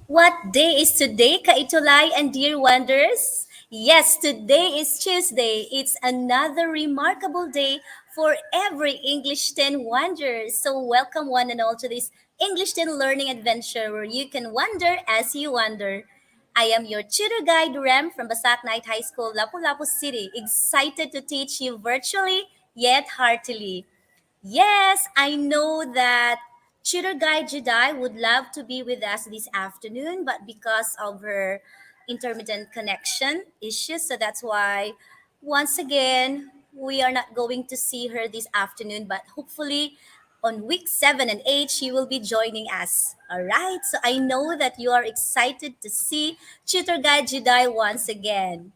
What day is today, Kaitulay and dear wonders? Yes, today is Tuesday. It's another remarkable day for every English 10 wonders. So, welcome one and all to this English 10 learning adventure where you can wonder as you wonder. I am your tutor guide, Rem, from Basak Night High School, Lapu-Lapu City, excited to teach you virtually yet heartily. Yes, I know that Tutor Guide Jedi would love to be with us this afternoon, but because of her intermittent connection issues, so that's why once again we are not going to see her this afternoon, but hopefully on week 7 and 8 she will be joining us. All right, so I know that you are excited to see Tutor Guide Jedi once again.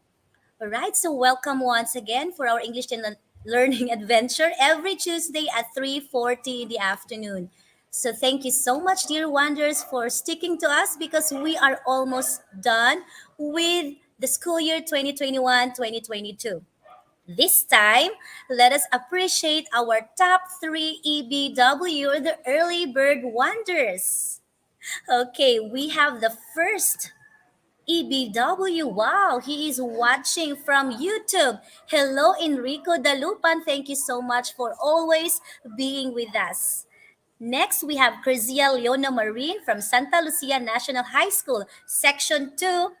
All right, so welcome once again for our English and Learning adventure every Tuesday at 3:40 in the afternoon. So thank you so much, dear wonders, for sticking to us because we are almost done with the school year 2021-2022. This time, let us appreciate our top 3 EBW, the early bird wonders. Okay, we have the first EBW. Wow, he is watching from YouTube. Hello, Enrico Dalupan. Thank you so much for always being with us. Next, we have Crizia Leona Marine from Santa Lucia National High School, Section 2,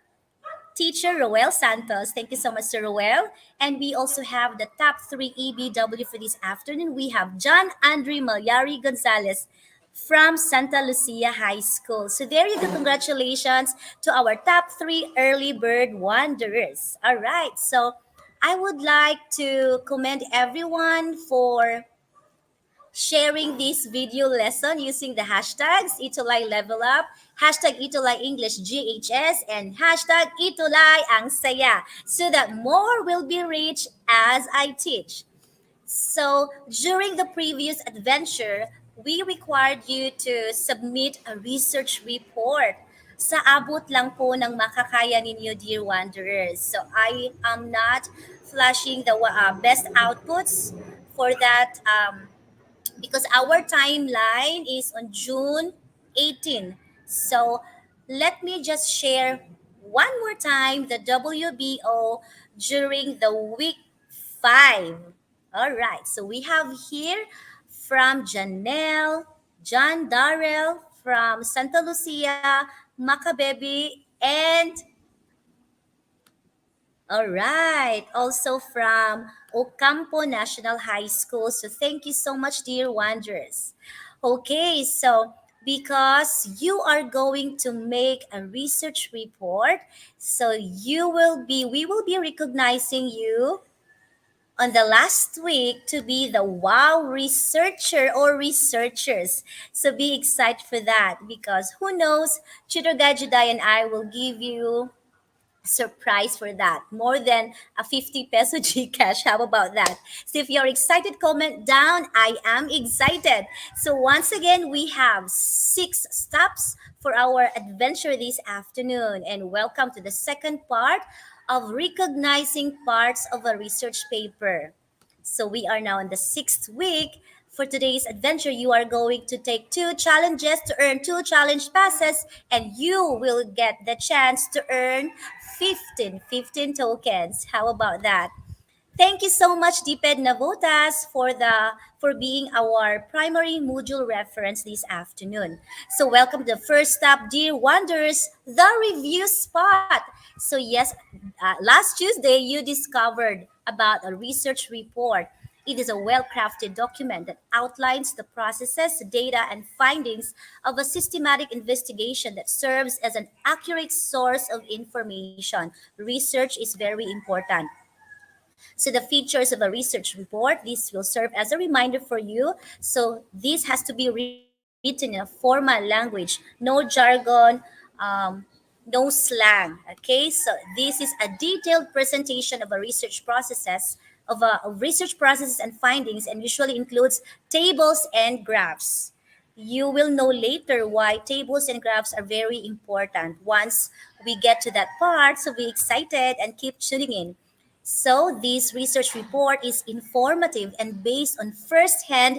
Teacher Roel Santos. Thank you so much, Sir Roel. And we also have the top 3 EBW for this afternoon. We have John Andre Malyari Gonzalez from Santa Lucia High School. So there you go. Congratulations to our top 3 early bird wanderers. All right. So I would like to commend everyone for sharing this video lesson using the hashtags Itulay Level Up, hashtag Itulay English GHS, and hashtag Itulay Ang Saya so that more will be reached as I teach. So during the previous adventure, we required you to submit a research report. Sa abot lang po ng makakaya ninyo, dear wanderers. So I am not flashing the best outputs for that because our timeline is on June 18. So let me just share one more time the WBO during the week 5. All right, so we have here from Janelle, John Darrell from Santa Lucia, Macabebe, and all right. Also from Ocampo National High School. So thank you so much, dear wanderers. Okay, so because you are going to make a research report, so we will be recognizing you on the last week to be the wow researcher or researchers. So be excited for that because who knows, Tutor Gajuday and I will give you surprise for that. More than a 50 peso Gcash. How about that? So if you're excited, comment down. I am excited. So once again, we have 6 stops for our adventure this afternoon. And welcome to the second part of recognizing parts of a research paper. So we are now in the 6th week. For today's adventure, you are going to take 2 challenges to earn 2 challenge passes, and you will get the chance to earn 15 tokens. How about that? Thank you so much, Deeped Navotas, for being our primary module reference this afternoon. So welcome to the first stop, dear wonders, the review spot. So yes, last Tuesday you discovered about a research report. It is a well-crafted document that outlines the processes, data, and findings of a systematic investigation that serves as an accurate source of information. Research is very important. So the features of a research report, this will serve as a reminder for you. So this has to be written in a formal language, no jargon, no slang. Okay, so this is a detailed presentation of a research processes of research processes and findings, and usually includes tables and graphs. You will know later why tables and graphs are very important once we get to that part. So be excited and keep tuning in. So, this research report is informative and based on first hand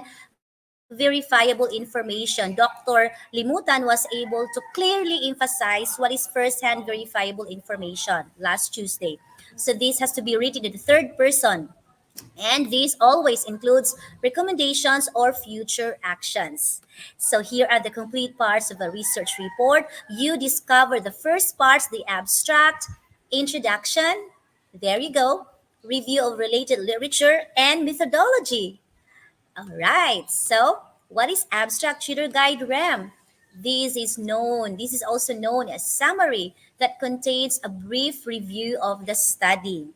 verifiable information. Dr. Limutan was able to clearly emphasize what is first-hand verifiable information last Tuesday. So this has to be written in the third person, and this always includes recommendations or future actions. So here are the complete parts of a research report. You discover the first parts, the abstract, introduction, there you go, review of related literature, and methodology. All right. So, what is abstract tutor guide RAM? This is also known as summary that contains a brief review of the study.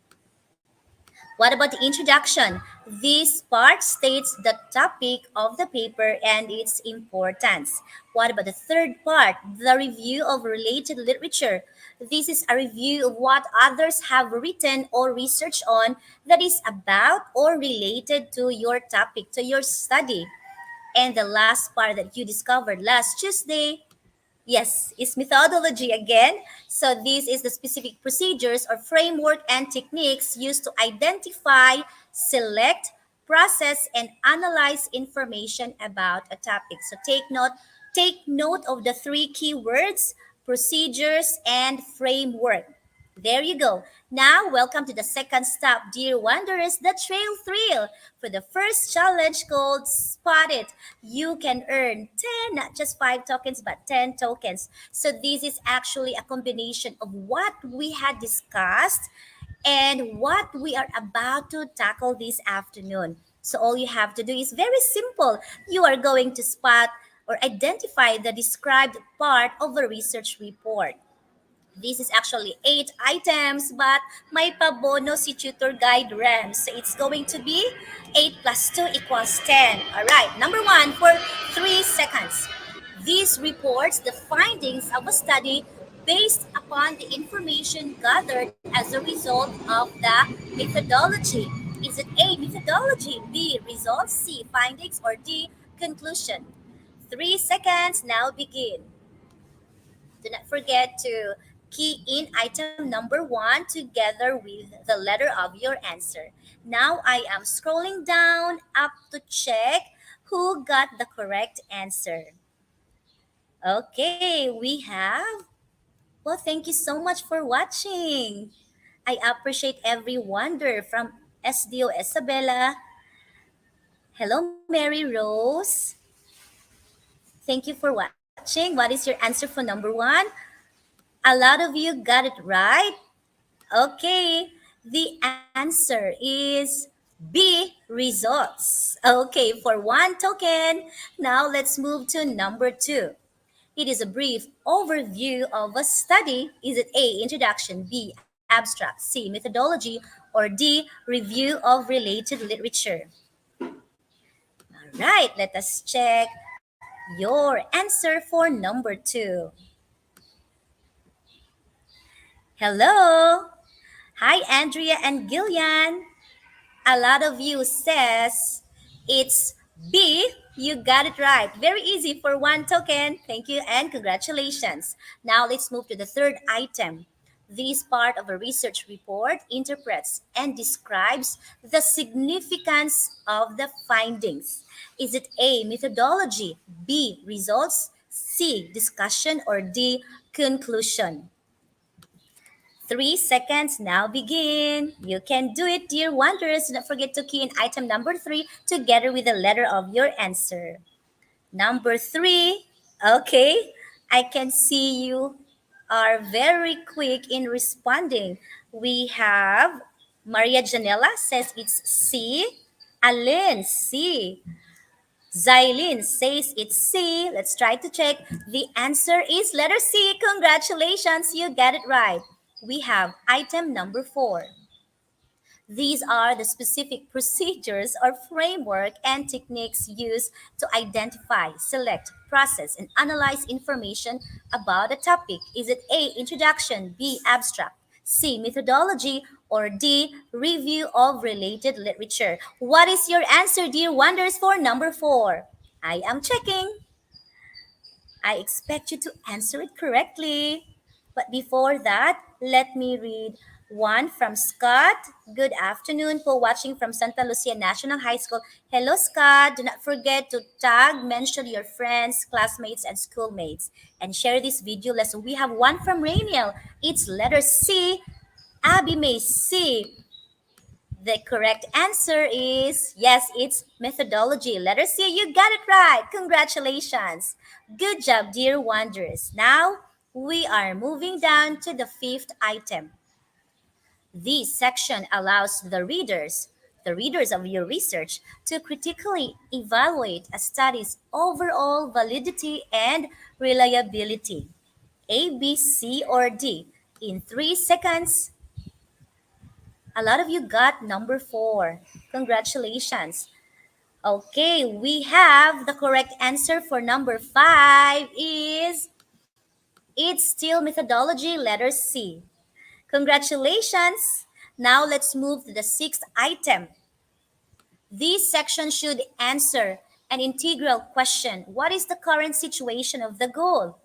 What about the introduction? This part states the topic of the paper and its importance. What about the third part? The review of related literature. This is a review of what others have written or researched on that is about or related to your topic, to your study. And the last part that you discovered last Tuesday, yes, is methodology again. So this is the specific procedures or framework and techniques used to identify, select, process, and analyze information about a topic. So take note of the three key words, procedures and framework. There you go. Now, welcome to the second stop, dear wanderers, the trail thrill. For the first challenge called Spot It, you can earn 10, not just 5 tokens, but 10 tokens. So this is actually a combination of what we had discussed and what we are about to tackle this afternoon. So all you have to do is very simple. You are going to spot or identify the described part of a research report. This is actually 8 items, but may pabono si tutor guide RAM. So it's going to be 8 plus 2 equals 10. All right, number one for 3 seconds. This reports the findings of a study based upon the information gathered as a result of the methodology. Is it A, methodology, B, results, C, findings, or D, conclusion? 3 seconds now begin. Do not forget to key in item number one together with the letter of your answer. Now I am scrolling down up to check who got the correct answer. Okay, we have. Well, thank you so much for watching. I appreciate every wonder from SDO Isabella. Hello, Mary Rose. Thank you for watching. What is your answer for number one? A lot of you got it right. Okay, the answer is B, results. Okay, for 1 token. Now let's move to number two. It is a brief overview of a study. Is it A, introduction, B, abstract, C, methodology, or D, review of related literature? All right, let us check your answer for number two. Hello. Hi, Andrea and Gillian. A lot of you says it's B. You got it right. Very easy for 1 token. Thank you and congratulations. Now let's move to the third item. This part of a research report interprets and describes the significance of the findings. Is it A, methodology, B, results, C, discussion, or D, conclusion? 3 seconds now begin. You can do it, dear wanderers. Do not forget to key in item number three together with the letter of your answer. Number three. Okay, I can see you are very quick in responding. We have Maria Janela says it's C. Alin, C. Zylene says it's C. Let's try to check. The answer is letter C. Congratulations, you get it right. We have item number four. These are the specific procedures or framework and techniques used to identify, select, process, and analyze information about a topic. Is it A, introduction, B, abstract, C, methodology, or D, review of related literature? What is your answer, dear wonders, for number four? I am checking. I expect you to answer it correctly. But before that, let me read One from Scott. Good afternoon po, watching from Santa Lucia National High School. Hello, Scott. Do not forget to tag, mention your friends, classmates, and schoolmates, and share this video lesson. We have one from Rainiel. It's letter C. Abby May C. The correct answer is yes, it's methodology. Letter C, you got it right. Congratulations. Good job, dear wonders. Now we are moving down to the fifth item. This section allows the readers of your research, to critically evaluate a study's overall validity and reliability. A, B, C, or D. In 3 seconds, a lot of you got number four. Congratulations. Okay, we have the correct answer for number five is it's still methodology, letter C. Congratulations. Now let's move to the sixth item. This section should answer an integral question. What is the current situation of the goal?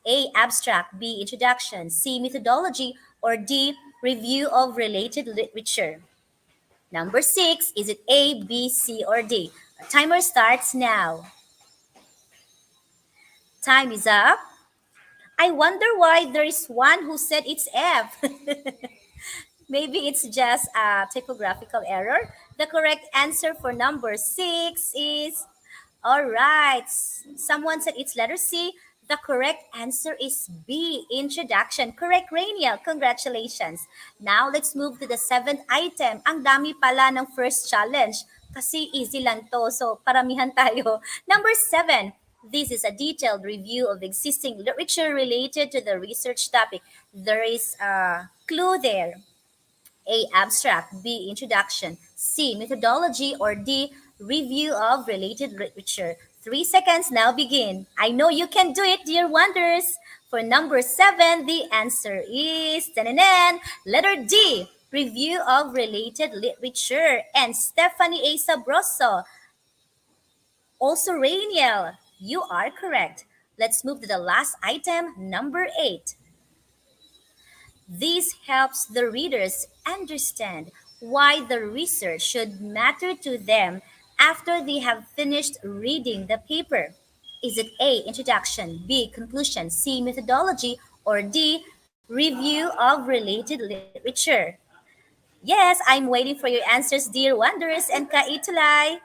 A, abstract, B, introduction, C, methodology, or D, review of related literature. Number six, is it A, B, C, or D? Our timer starts now. Time is up. I wonder why there is one who said it's F. Maybe it's just a typographical error. The correct answer for number six is all right. Someone said it's letter C. The correct answer is B, introduction. Correct, Rainiel. Congratulations. Now, let's move to the seventh item. Ang dami pala ng first challenge. Kasi easy lang to. So, paramihan tayo. Number seven. This is a detailed review of existing literature related to the research topic. There is a clue there. A, abstract, B, introduction, C, methodology, or D, review of related literature. 3 seconds now begin. I know you can do it, dear wonders. For number seven, the answer is letter D, review of related literature. And Stephanie A. Sabroso, also Rainiel, you are correct. Let's move to the last item, number eight. This helps the readers understand why the research should matter to them after they have finished reading the paper. Is it A, introduction, B, conclusion, C, methodology, or D, review of related literature? Yes, I'm waiting for your answers, dear wonders and kaitulay.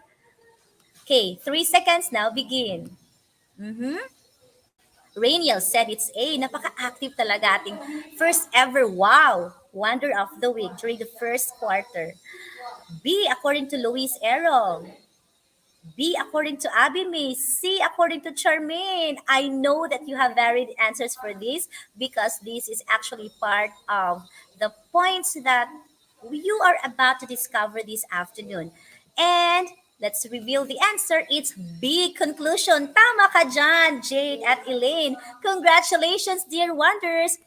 Okay, 3 seconds now begin. Rainiel said it's A. Napaka-active talaga ating first ever wow Wonder of the Week during the first quarter. B, according to Luis Errol. B, according to Abby May. C, according to Charmaine. I know that you have varied answers for this because this is actually part of the points that you are about to discover this afternoon. And let's reveal the answer. It's B, conclusion. Tama ka dyan, Jade at Elaine. Congratulations, dear wonders.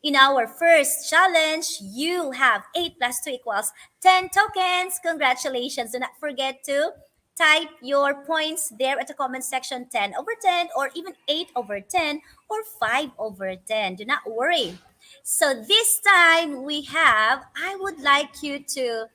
In our first challenge, you have 8 plus 2 equals 10 tokens. Congratulations. Do not forget to type your points there at the comment section, 10 over 10 or even 8 over 10 or 5 over 10. Do not worry. So this time I would like you to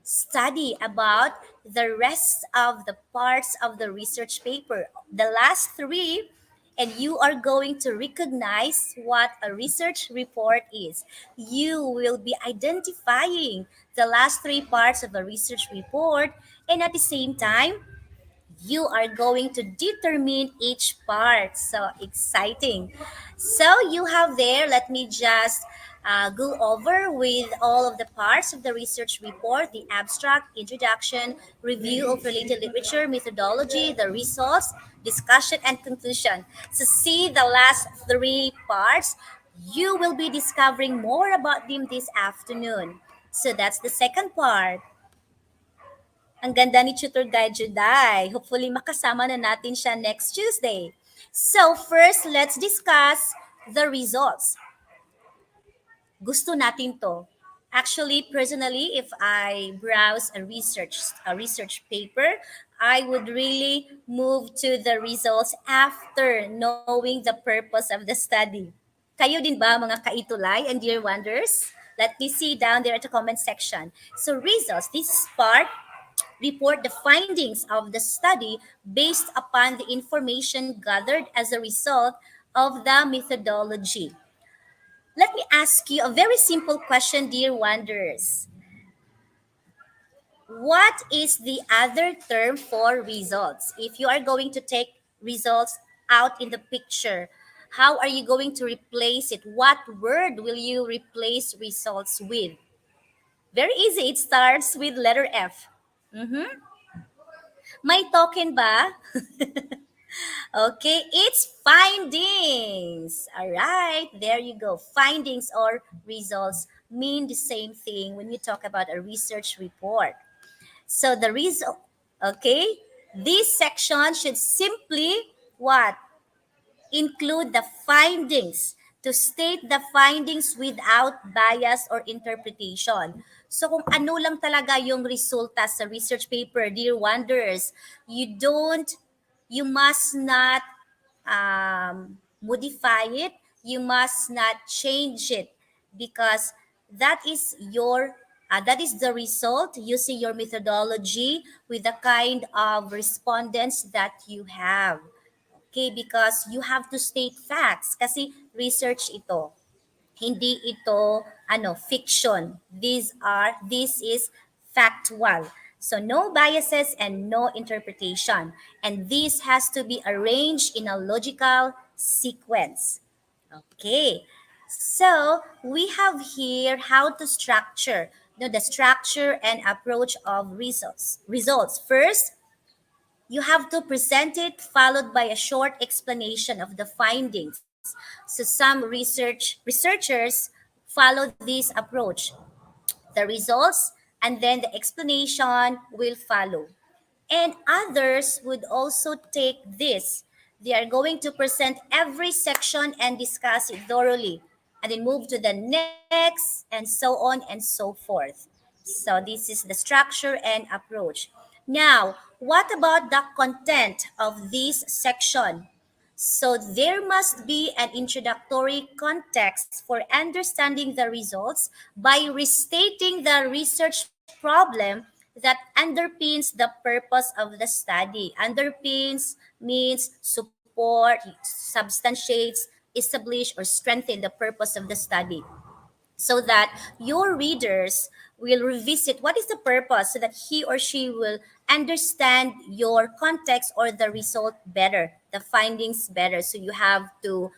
study about the rest of the parts of the research paper, the last three, and you are going to recognize what a research report is. You will be identifying the last three parts of a research report, and at the same time, you are going to determine each part. So exciting. So you have there, let me just go over with all of the parts of the research report, the abstract, introduction, review of related literature, methodology, the results, discussion, and conclusion. So see the last three parts. You will be discovering more about them this afternoon. So that's the second part. Ang ganda ni Tutor Guide Juday. Hopefully makasama na natin siya next Tuesday. So first, let's discuss the results. Gusto natin to. Actually, personally, if I browse a research paper, I would really move to the results after knowing the purpose of the study. Kayo din ba mga kaitulay and dear wonders? Let me see down there at the comment section. So results, this part report the findings of the study based upon the information gathered as a result of the methodology. Let me ask you a very simple question, dear wanderers. What is the other term for results? If you are going to take results out in the picture, how are you going to replace it? What word will you replace results with? Very easy. It starts with letter F. Mhm. May token ba? Okay, it's findings. All right, there you go. Findings or results mean the same thing when you talk about a research report. So the result, okay, this section should simply what? Include the findings, to state the findings without bias or interpretation. So kung ano lang talaga yung resulta sa research paper, dear wanderers, you must not modify it, you must not change it, because that is the result using your methodology with the kind of respondents that you have. Okay, because you have to state facts kasi research ito. Hindi ito fiction. This is factual. So no biases and no interpretation. And this has to be arranged in a logical sequence. Okay. So we have here how to structure the structure and approach of results. Results. First, you have to present it followed by a short explanation of the findings. So some researchers follow this approach. The results and then the explanation will follow. And others would also take this. They are going to present every section and discuss it thoroughly, and then move to the next, and so on and so forth. So, this is the structure and approach. Now, what about the content of this section? So there must be an introductory context for understanding the results by restating the research problem that underpins the purpose of the study. Underpins means support, substantiates, establish, or strengthen the purpose of the study, so that your readers will revisit what is the purpose, so that he or she will understand your context or the result better, the findings better. So you have to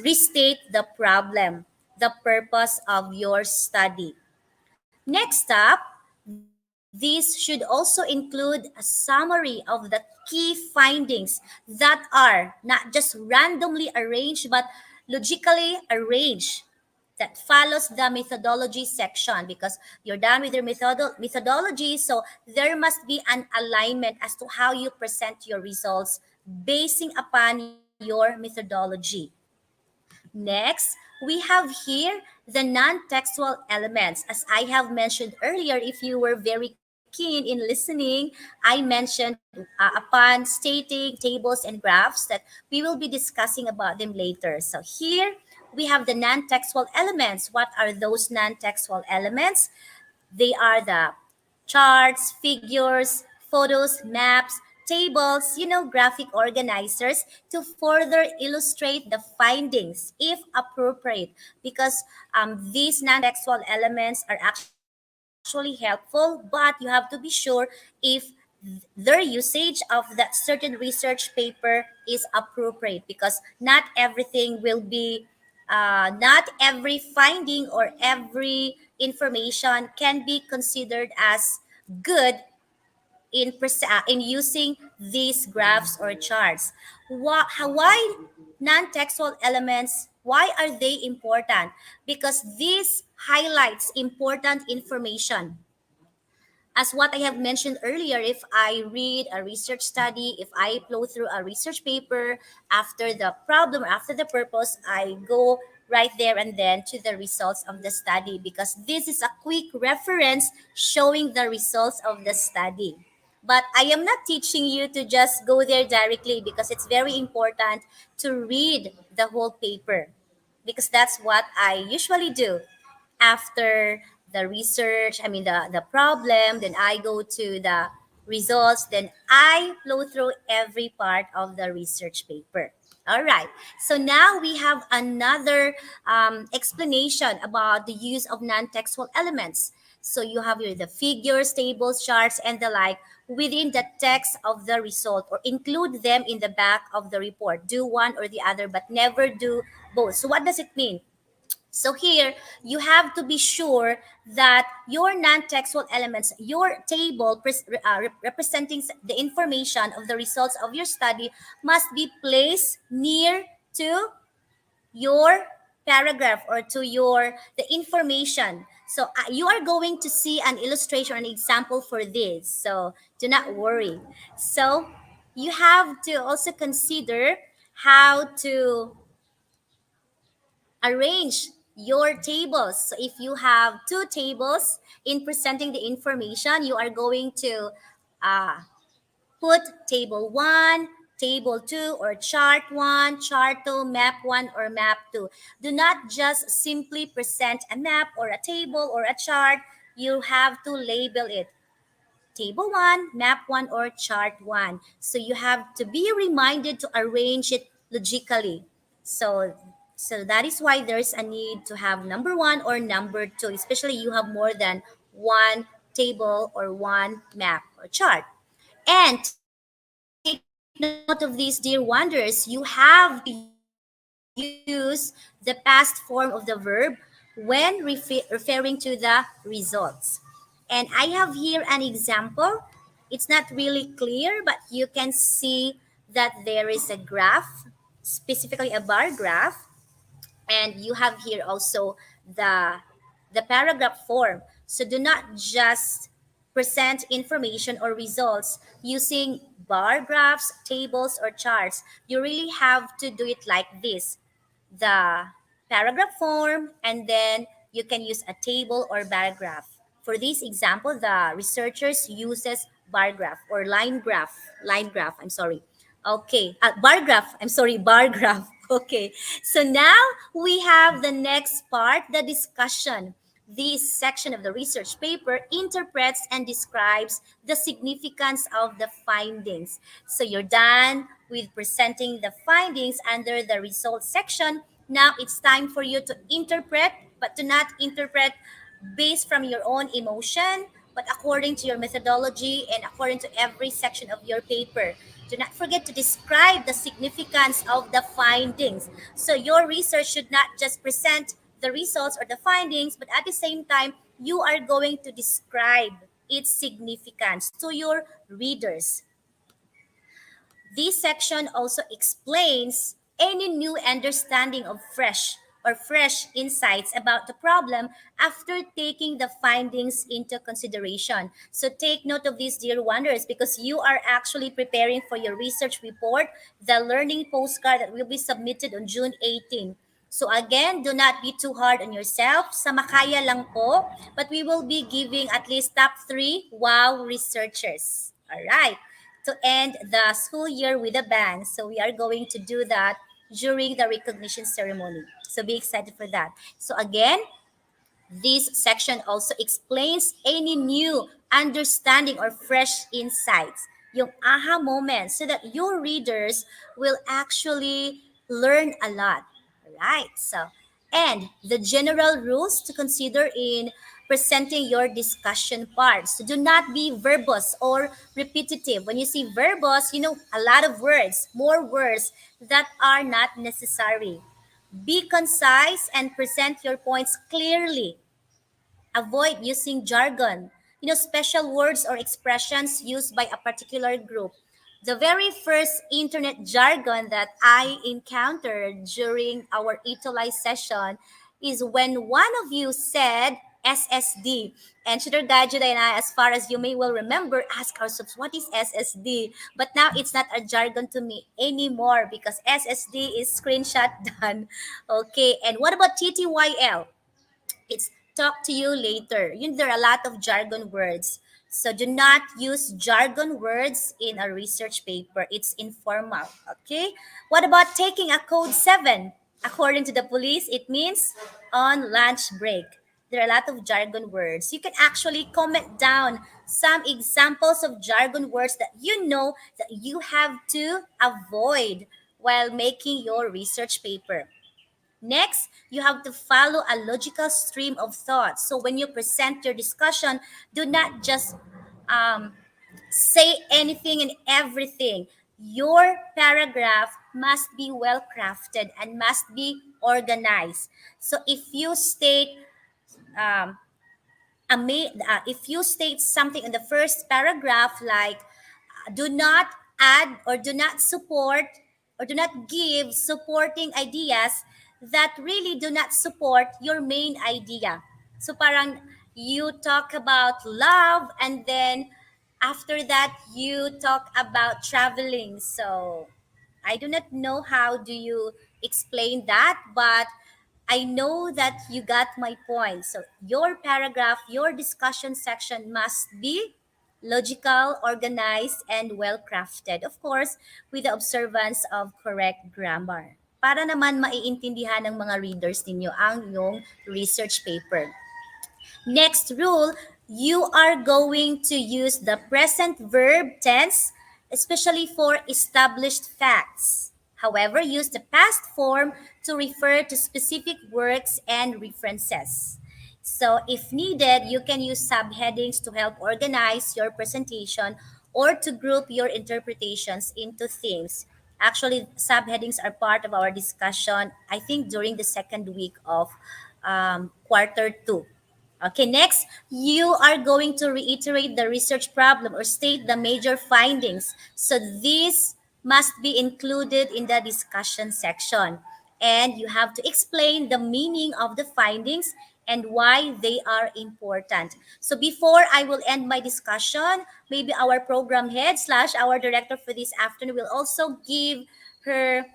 restate the problem, the purpose of your study. Next up, this should also include a summary of the key findings that are not just randomly arranged but logically arranged, that follows the methodology section, because you're done with your methodology. So there must be an alignment as to how you present your results basing upon your methodology. Next, we have here the non-textual elements. As I have mentioned earlier, if you were very keen in listening, I mentioned upon stating tables and graphs that we will be discussing about them later. So here we have the non-textual elements. What are those non-textual elements? They are the charts, figures, photos, maps, tables, graphic organizers to further illustrate the findings if appropriate, because these non-textual elements are actually helpful, but you have to be sure if their usage of that certain research paper is appropriate, because not everything will be not every finding or every information can be considered as good in using these graphs or charts. Why non-textual elements? Why are they important? Because this highlights important information. As what I have mentioned earlier, if I read a research study, if I flow through a research paper, after the problem or after the purpose, I go right there and then to the results of the study, because this is a quick reference showing the results of the study. But I am not teaching you to just go there directly, because it's very important to read the whole paper, because that's what I usually do. after the research, the problem, then I go to the results, then I flow through every part of the research paper. All right. So now we have another explanation about the use of non-textual elements. So you have here the figures, tables, charts, and the like within the text of the result, or include them in the back of the report. Do one or the other, but never do both. So what does it mean? So here, you have to be sure that your non-textual elements, your table representing the information of the results of your study, must be placed near to your paragraph or to your the information. So you are going to see an illustration, an example for this. So do not worry. So you have to also consider how to arrange your tables. So if you have two tables in presenting the information, you are going to uh, put table 1, table 2, or chart 1, chart 2, map 1, or map 2. Do not just simply present a map or a table or a chart. You have to label it table 1, map 1, or chart 1. So you have to be reminded to arrange it logically. So so that is why there's a need to have number 1 or number 2, especially you have more than one table or one map or chart. And take note of these, dear wonders, you have to use the past form of the verb when referring to the results. And I have here an example. It's not really clear, but you can see that there is a graph, specifically a bar graph, and you have here also the paragraph form. So do not just present information or results using bar graphs, tables, or charts. You really have to do it like this: the paragraph form, and then you can use a table or bar graph. For this example, the researchers uses bar graph or line graph, I'm sorry. Okay, bar graph, I'm sorry, bar graph. Okay, so now we have the next part, the discussion. This section of the research paper interprets and describes the significance of the findings. So you're done with presenting the findings under the results section. Now it's time for you to interpret, but to not interpret based from your own emotion, but according to your methodology and according to every section of your paper. Do not forget to describe the significance of the findings. So your research should not just present the results or the findings, but at the same time, you are going to describe its significance to your readers. This section also explains any new understanding of fresh insights about the problem after taking the findings into consideration. So take note of these, dear wonders, because you are actually preparing for your research report, the learning postcard that will be submitted on June 18. So again, do not be too hard on yourself. Sa makaya lang po, but we will be giving at least top 3 wow researchers. All right, to end the school year with a bang. So we are going to do that during the recognition ceremony. So be excited for that. So again, this section also explains any new understanding or fresh insights, yung aha moments, so that your readers will actually learn a lot. Right? So, and the general rules to consider in presenting your discussion parts. So do not be verbose or repetitive. When you see verbose, a lot of words, more words that are not necessary. Be concise and present your points clearly. Avoid using jargon, special words or expressions used by a particular group. The very first internet jargon that I encountered during our Itolai session is when one of you said SSD. And Shooter Gadget and I, as far as you may well remember, asked ourselves, what is SSD? But now it's not a jargon to me anymore because SSD is screenshot done. Okay, and what about TTYL? It's talk to you later. There are a lot of jargon words. So do not use jargon words in a research paper. It's informal. Okay? What about taking a code 7? According to the police, it means on lunch break. there are a lot of jargon words. You can actually comment down some examples of jargon words that you know that you have to avoid while making your research paper. Next, you have to follow a logical stream of thought. So when you present your discussion, do not just um, say anything and everything. Your paragraph must be well crafted and must be organized. So um, if you state something in the first paragraph like do not add or do not support or do not give supporting ideas that really do not support your main idea. So parang you talk about love and then after that you talk about traveling. So I do not know how do you explain that, but I know that you got my point. So your paragraph, your discussion section must be logical, organized, and well crafted. Of course, with the observance of correct grammar. Para naman maiintindihan ng mga readers ninyo ang yung research paper. Next rule, you are going to use the present verb tense, especially for established facts. However, use the past form to refer to specific works and references. So, if needed, you can use subheadings to help organize your presentation or to group your interpretations into themes. Actually, subheadings are part of our discussion, I think, during the second week of quarter two. Okay, next, you are going to reiterate the research problem or state the major findings. So this must be included in the discussion section. And you have to explain the meaning of the findings and why they are important. So before I will end my discussion, maybe our program head slash our director for this afternoon will also give her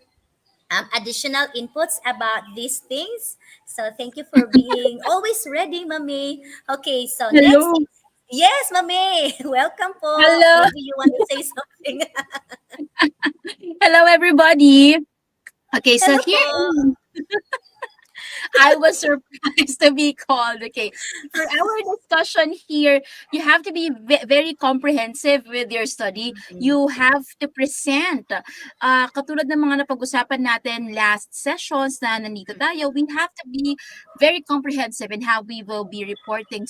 additional inputs about these things. So thank you for being always ready, Mami. Okay, so next, Hello. yes, Mami, welcome po. Hello. Maybe you want to say something. Hello, everybody. Okay, so Hello here po. I was surprised to be called. Okay, for our discussion here, you have to be very comprehensive with your study. Mm-mm. You have to present. Katulad ng mga napag-usapan natin last sessions na nandito tayo, we have to be very comprehensive in how we will be reporting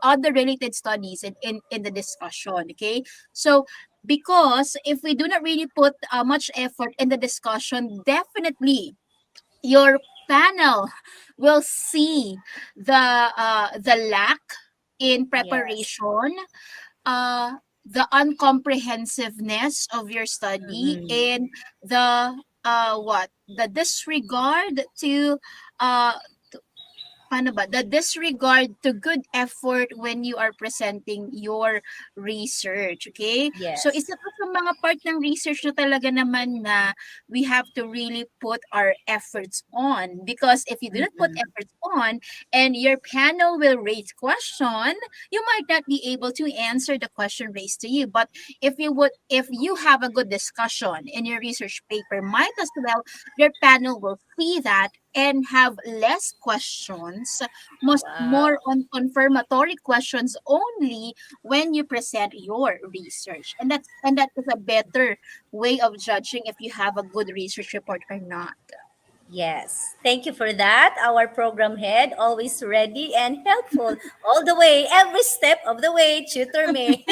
other related studies in the discussion. Okay, so because if we do not really put much effort in the discussion, definitely your panel will see the lack in Yes. preparation, the uncomprehensiveness of your study, Mm-mm. and the disregard to uh paano ba? The disregard to good effort when you are presenting your research, okay? So Yes. isa pa sa mga part ng research na talaga naman na we have to really put our efforts on, because if you do not put Mm-mm. efforts on and your panel will raise question, you might not be able to answer the question raised to you. But if you have a good discussion in your research paper, might as well your panel will see that and have less questions, more Wow. on confirmatory questions only when you present your research. And that is a better way of judging if you have a good research report or not. Yes, thank you for that. Our program head, always ready and helpful all the way, every step of the way, Tutor May.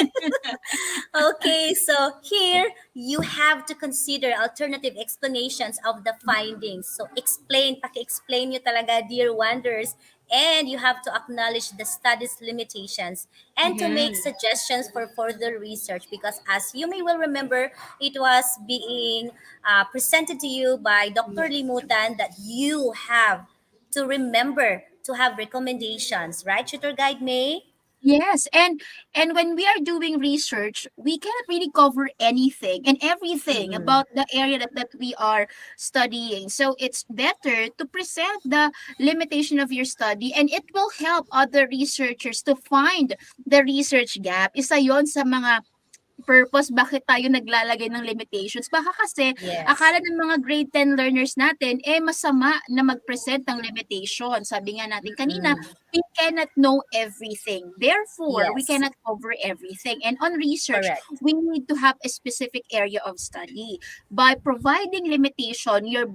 Okay, so here you have to consider alternative explanations of the findings. So paki-explain nyo talaga, dear wonders, and you have to acknowledge the study's limitations and to make Mhm. suggestions for further research because as you may well remember, it was being presented to you by Dr. Limutan that you have to remember to have recommendations, right, Tutor Guide May? Yes, and when we are doing research, we cannot really cover anything and everything Mm-mm. about the area that we are studying. So it's better to present the limitation of your study, and it will help other researchers to find the research gap. Isa yon sa mga purpose bakit tayo naglalagay ng limitations. Baka kasi Yes. akala ng mga grade 10 learners natin, masama na mag-present ng limitation. Sabi nga natin kanina, Mm, we cannot know everything. Therefore, we yes. cannot cover everything. And on research, Correct. we need to have a specific area of study. By providing limitation, you're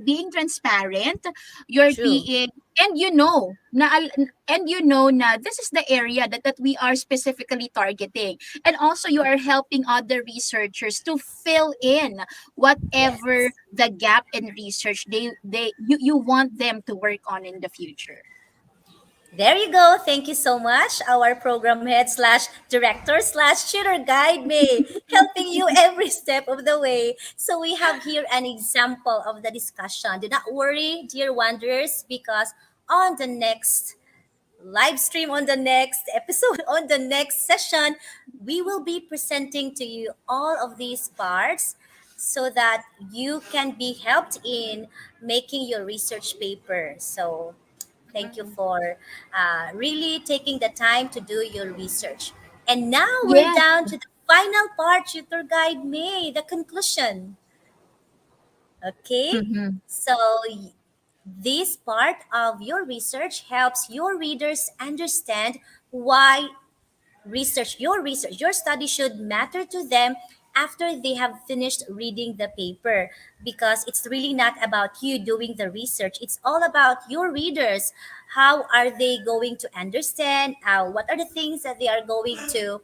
being transparent, you're True. being and you know na this is the area that we are specifically targeting, and also you are helping other researchers to fill in whatever Yes. the gap in research you want them to work on in the future. There you go. Thank you so much, our program head slash director slash tutor guide May, helping you every step of the way. So we have here an example of the discussion. Do not worry, dear wanderers, because on the next live stream, on the next episode, on the next session, we will be presenting to you all of these parts so that you can be helped in making your research paper. So thank you for really taking the time to do your research. And now we're Yes. down to the final part, Tutor Guide May, the conclusion. Okay? Mm-hmm. So, this part of your research helps your readers understand why your study should matter to them after they have finished reading the paper, because it's really not about you doing the research, it's all about your readers. How are they going to understand, what are the things that they are going to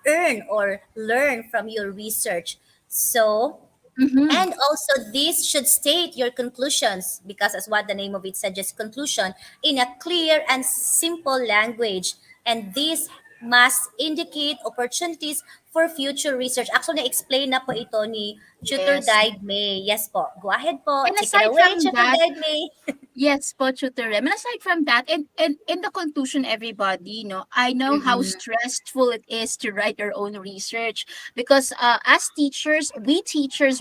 earn or learn from your research? So, Mm-hmm. and also, this should state your conclusions, because, as what the name of it suggests, conclusion, in a clear and simple language. And this must indicate opportunities for future research. Actually, na-explain na po ito ni Tutor Yes. Guide May. Yes po. Go ahead po. And Take it aside away, from Tutor that, Guide May. yes po, tutorem. And aside from that, and in the conclusion, everybody, I know how Mm-mm. stressful it is to write your own research, because as teachers,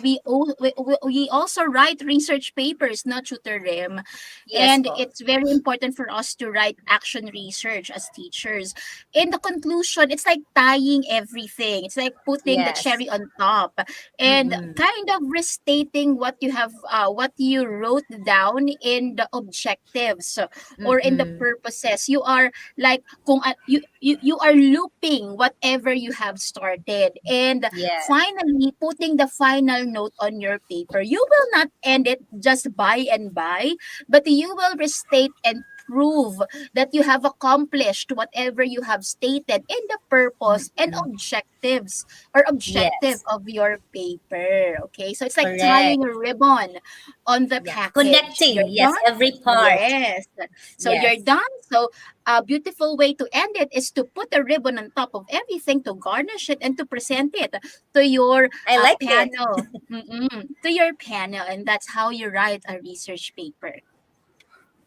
we also write research papers, not tutorem. Yes And po. it's very important for us to write action research as teachers. In the conclusion, it's like tying everything. It's like putting the Yes. cherry on top and Mm-mm. kind of restating what you wrote down in the objectives or in the Mm-mm. purposes. You are like you are looping whatever you have started, and Yes. finally putting the final note on your paper. You will not end it just by and by, but you will restate and prove that you have accomplished whatever you have stated in the purpose and Mm-mm. objectives or objective Yes. of your paper. Okay, so it's like Correct. tying a ribbon on the Yeah. package. Connecting. You're Yes. done. Every part. Yes. So you're Yes. done. So a beautiful way to end it is to put a ribbon on top of everything, to garnish it and to present it to your I like it. panel. To your panel, and that's how you write a research paper.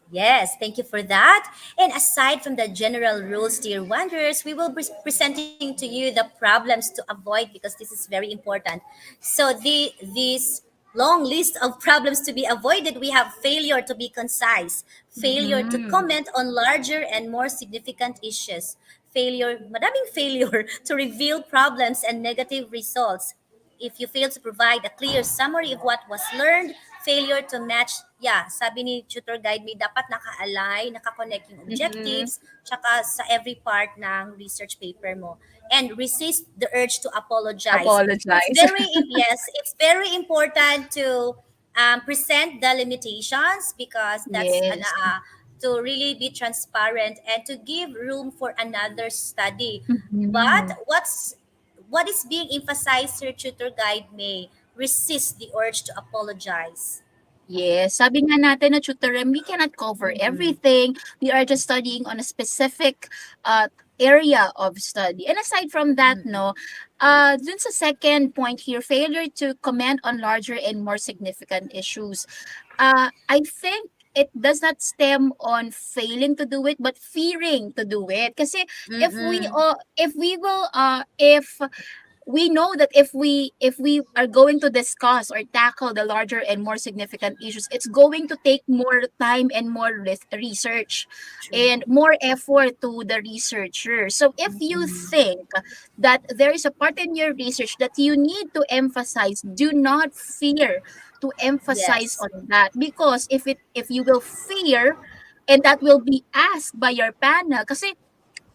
Yes, thank you for that. And aside from the general rules, dear wanderers, we will be presenting to you the problems to avoid, because this is very important. So this long list of problems to be avoided, we have failure to be concise, failure to Mm-hmm. comment on larger and more significant issues, failure, madaming failure to reveal problems and negative results. If you fail to provide a clear summary of what was learned, failure to match, yeah, sabi ni tutor guide me, dapat naka-align, naka-connect yung Mm-hmm. objectives, tsaka sa every part ng research paper mo. And resist the urge to apologize. It's Apologize. very, yes, it's very important to present the limitations, because that's Yes. to really be transparent and to give room for another study. But Mhm. what is being emphasized here, tutor guide may resist the urge to apologize. Yes, sabi nga natin na tutoring, we cannot cover Mm-mm. everything. We are just studying on a specific area of study. And aside from that, Mm-mm. dun sa second point here, failure to comment on larger and more significant issues. I think it does not stem on failing to do it, but fearing to do it. Kasi Mm-mm. if we will if we know that if we are going to discuss or tackle the larger and more significant issues, it's going to take more time and more research True. and more effort to the researcher. So if you Mm-mm. think that there is a part in your research that you need to emphasize, do not fear to emphasize Yes. on that, because if you will fear and that will be asked by your panel, kasi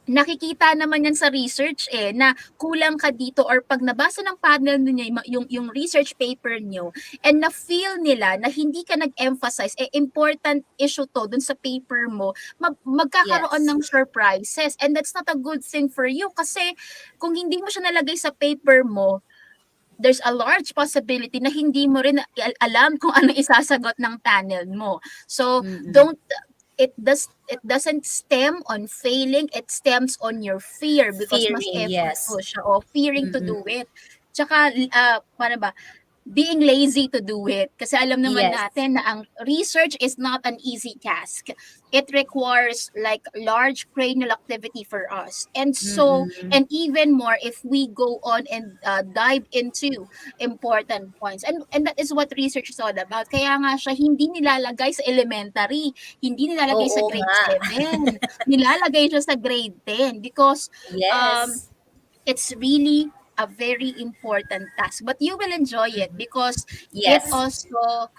nakikita naman yan sa research na kulang ka dito, or 'pag nabasa ng panel ninyo yung research paper niyo and na-feel nila na hindi ka nag-emphasize, important issue 'to dun sa paper mo, magkakaroon Yes. ng surprises, and that's not a good thing for you, kasi kung hindi mo siya nalagay sa paper mo, there's a large possibility na hindi mo rin alam kung ano isasagot ng panel mo. So, Mm-mm. don't it doesn't stem on failing, it stems on your fear, because mas Fearing, effort yes. mo siya, o fearing to Mm-mm. do it. Tsaka, paano ba, being lazy to do it. Kasi alam naman Yes. natin na ang research is not an easy task. It requires like large cranial activity for us. And so, Mm-mm. and even more if we go on and dive into important points. And that is what research is all about. Kaya nga siya hindi nilalagay sa elementary, hindi nilalagay sa Oo grade nga. 7, nilalagay siya sa grade 10, because um, Yes. it's really a very important task, but you will enjoy it because it Yes. also,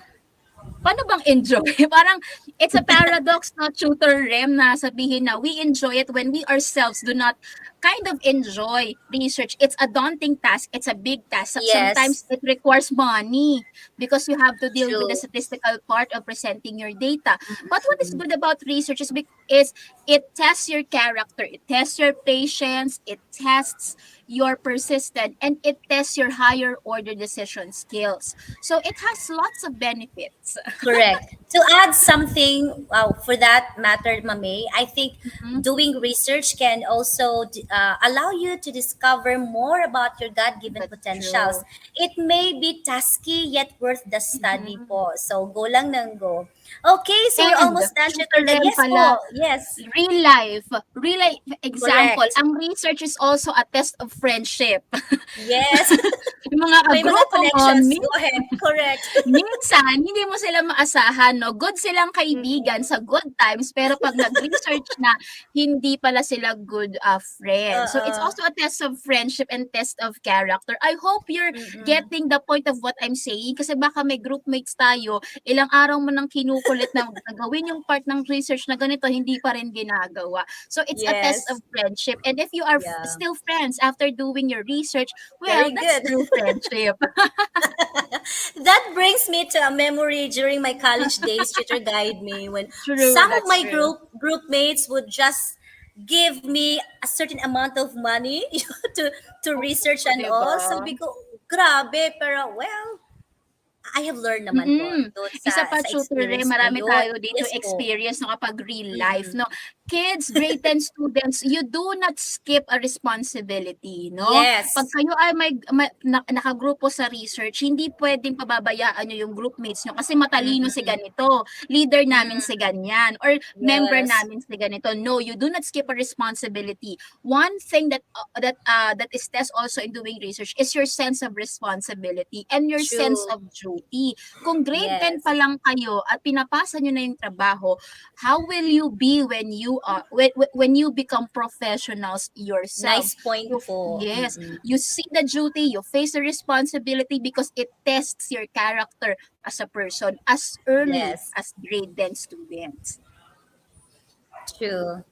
paano bang enjoy? Parang it's a paradox, na tutor Rem, na sabihin na we enjoy it when we ourselves do not kind of enjoy research. It's a daunting task. It's a big task. Sometimes Yes. it requires money because you have to deal with the True. statistical part of presenting your data. But what is Mm-mm. good about research is it tests your character, it tests your patience, it tests your persistence, and it tests your higher order decision skills. So it has lots of benefits. Correct. To add something, for that matter, Mame, I think Mhm, doing research can also allow you to discover more about your God-given that's potentials. true. It may be tasky yet worth the study Mhm. po. So go lang nang go. Okay, so we're And almost done, Tutor Tutor Guide. Rem Yes pala, po. Yes. real life example, Correct. ang research is also a test of friendship. Yes. Yung mga May mga kagrupo mo, connections. Go ahead. Correct. minsan hindi mo sila maasahan, 'no, good silang kaibigan Mm-mm. sa good times, pero 'pag nag-research na, hindi pala sila good, friends. So it's Uh-uh. also a test of friendship and test of character. I hope you're Mm-mm. getting the point of what I'm saying, kasi baka may groupmates tayo, ilang araw mo nang kinukulit na gagawin yung part ng research na ganito, hindi pa rin ginagawa. So it's a test of Yes. friendship, and if you are Yeah. still friends after doing your research, well, Very that's good. true friendship. That brings me to a memory during my college days, tutor guide me, when True, some of that's my true. group mates would just give me a certain amount of money to research Oo, and 'di ba? all. Sabi ko, grabe, pero well, I have learned naman po doon Isa pa, sa tutor Ray, experience na marami yun. tayo dito Yes po. experience 'no, kapag real life, Mm-mm. 'no. Kids, grade 10 students, you do not skip a responsibility, 'no. 'Pag Yes. kayo ay may nakagrupo sa research, hindi puwedeng pababayaan niyo yung groupmates niyo kasi matalino si Mm-mm. ganito, leader namin si Mm. ganyan, or member Yes. namin si ganito. No, you do not skip a responsibility. One thing that is test also in doing research is your sense of responsibility and your sense True. of duty. Kung grade 10 pa Yes. lang kayo at pinapasa niyo na yung trabaho, how will you be when you become professionals yourselves? Nice point po. Yes, Mm-mm. you see the duty, you face the responsibility, because it tests your character as a person as early Yes. as grade 10 students. True.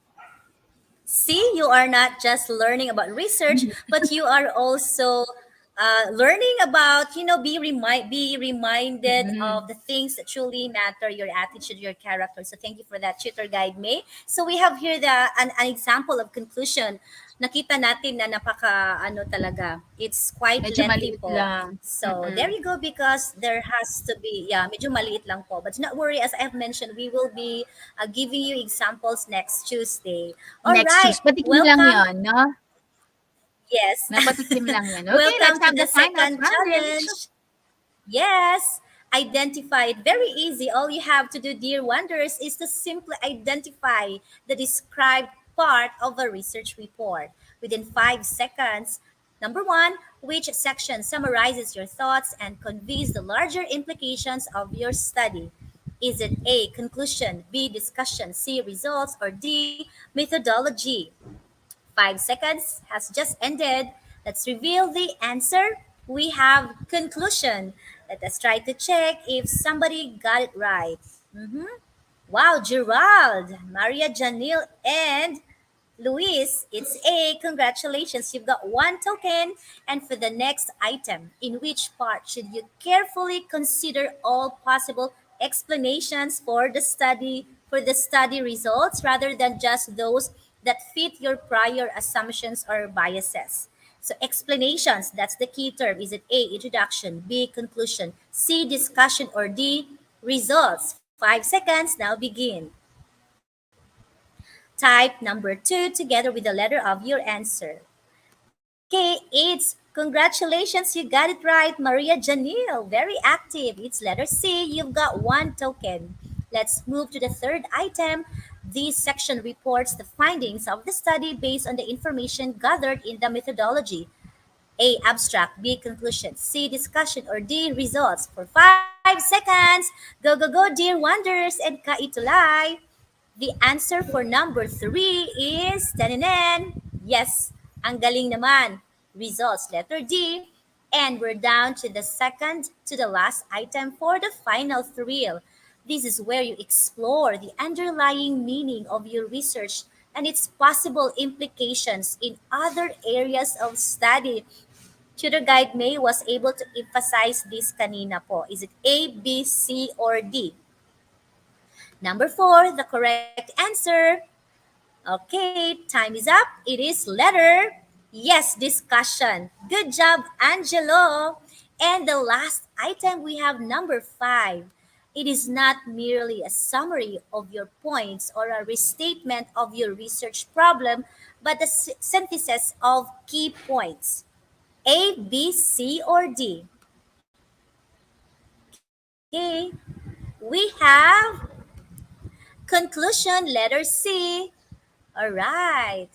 See, you are not just learning about research, but you are also learning about, be reminded Mhm. of the things that truly matter, your attitude, your character. So thank you for that, tutor guide May. So we have here an example of conclusion. Nakita natin na napaka ano talaga. It's quite Medyo lengthy maliit po. lang. So there Mm. you go, because there has to be, yeah, medyo maliit lang po. But do not worry, as I have mentioned, we will be giving you examples next Tuesday. All Next right, choose, patikim lang welcome. 'yon, 'no? Yes. Napatikim lang 'yan. Okay, let's Welcome to have the the final second challenge. challenge. Yes, identify it. Very easy. All you have to do, dear wonders, is to simply identify the described part of a research report. Within 5 seconds, Number one, which section summarizes your thoughts and conveys the larger implications of your study? Is it A, conclusion, B, discussion, C, results, or D, methodology? 5 seconds has just ended. Let's reveal the answer. We have conclusion. Let us try to check if somebody got it right. Wow, Gerald, Maria Janil, and Luis, it's A. Congratulations, you've got one token. And for the next item, in which part should you carefully consider all possible explanations for the study results rather than just those that fit your prior assumptions or biases? So explanations, that's the key term. Is it A, introduction, B, conclusion, C, discussion, or D, results? 5 seconds, now begin. Type number 2 together with the letter of your answer. Okay, it's congratulations, you got it right, Maria Janil. Very active. It's letter C. You've got one token. Let's move to the third item. This section reports the findings of the study based on the information gathered in the methodology. A. Abstract. B. Conclusion. C. Discussion. Or D. Results. For 5 seconds. Go, go, go, dear wonders and kaitulay. The answer for number 3 is tananan. Yes, ang galing naman. Results, letter D. And we're down to the second to the last item for the final thrill. This is where you explore the underlying meaning of your research and its possible implications in other areas of study. Tutor Guide May was able to emphasize this kanina po. Is it A, B, C, or D? Number 4, the correct answer. Okay, time is up. It is letter. Yes, discussion. Good job, Angelo. And the last item, we have number 5. It is not merely a summary of your points or a restatement of your research problem, but a synthesis of key points. A, B, C, or D? Okay, we have conclusion, letter C. All right.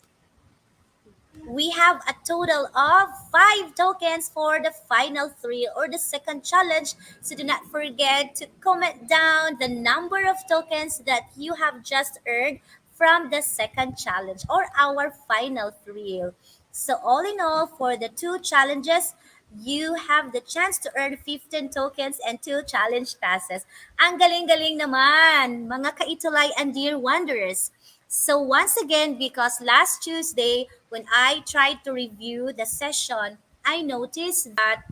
We have a total of 5 tokens for the final 3 or the second challenge. So do not forget to comment down the number of tokens that you have just earned from the second challenge or our final 3. So all in all, for the 2 challenges, you have the chance to earn 15 tokens and 2 challenge passes. Ang galing-galing naman, mga kaitulay and dear wanderers. So once again, because last Tuesday, when I tried to review the session, I noticed that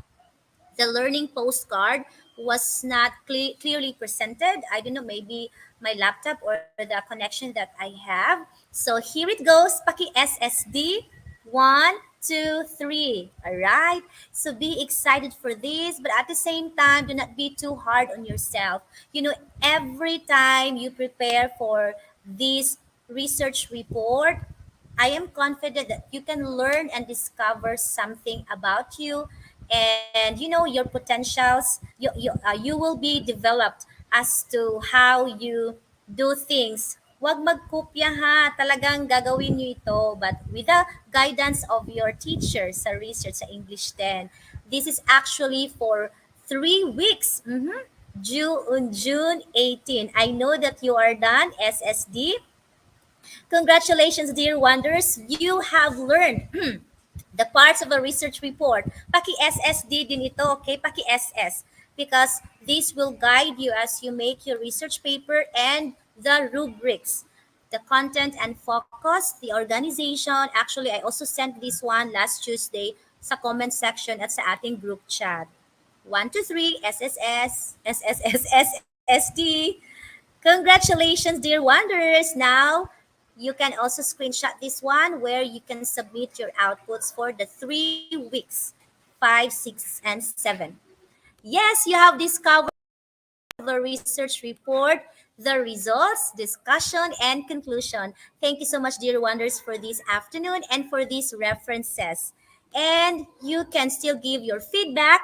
the learning postcard was not clearly presented. I don't know, maybe my laptop or the connection that I have. So here it goes, Paki SSD. 1, 2, 3. All right. So be excited for this, but at the same time, do not be too hard on yourself. Every time you prepare for this research report, I am confident that you can learn and discover something about you, and your potentials. You will be developed as to how you do things. Huwag magkopya ha, talagang gagawin niyo ito, but with the guidance of your teacher sa research sa English 10. This is actually for 3 weeks. June 18. I know that you are done, SSD. Congratulations, dear wonders. You have learned the parts of a research report. Paki-SSD din ito, okay? Paki-SS. Because this will guide you as you make your research paper and the rubrics. The content and focus, the organization. Actually, I also sent this one last Tuesday sa comment section at sa ating group chat. 1, 2, 3, SSS, SSS, SSD. Congratulations, dear wanderers. Now, you can also screenshot this one where you can submit your outputs for the 3 weeks, 5, 6, and 7. Yes, you have discovered the research report, the results, discussion, and conclusion. Thank you so much, dear wonders, for this afternoon and for these references. And you can still give your feedback.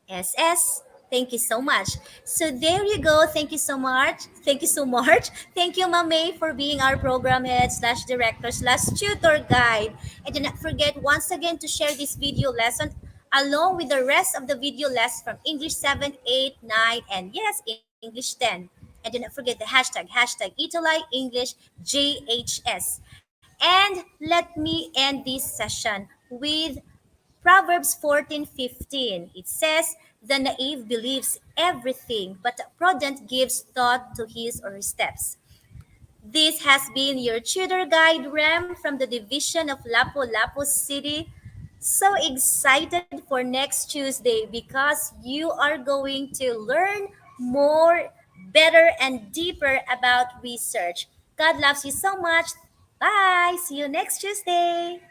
SS, Thank you so much. So there you go. Thank you so much. Thank you so much. Thank you, Mame, for being our program head slash director slash tutor guide. And do not forget once again to share this video lesson along with the rest of the video lessons from English 7, 8, 9, and yes, English 10. And do not forget the hashtag Itolai English JHS. And let me end this session with Proverbs 14:15. It says, "The naive believes everything, but the prudent gives thought to his or her steps." This has been your tutor guide, Rem, from the division of Lapu-Lapu City. So excited for next Tuesday because you are going to learn more, better, and deeper about research. God loves you so much. Bye. See you next Tuesday.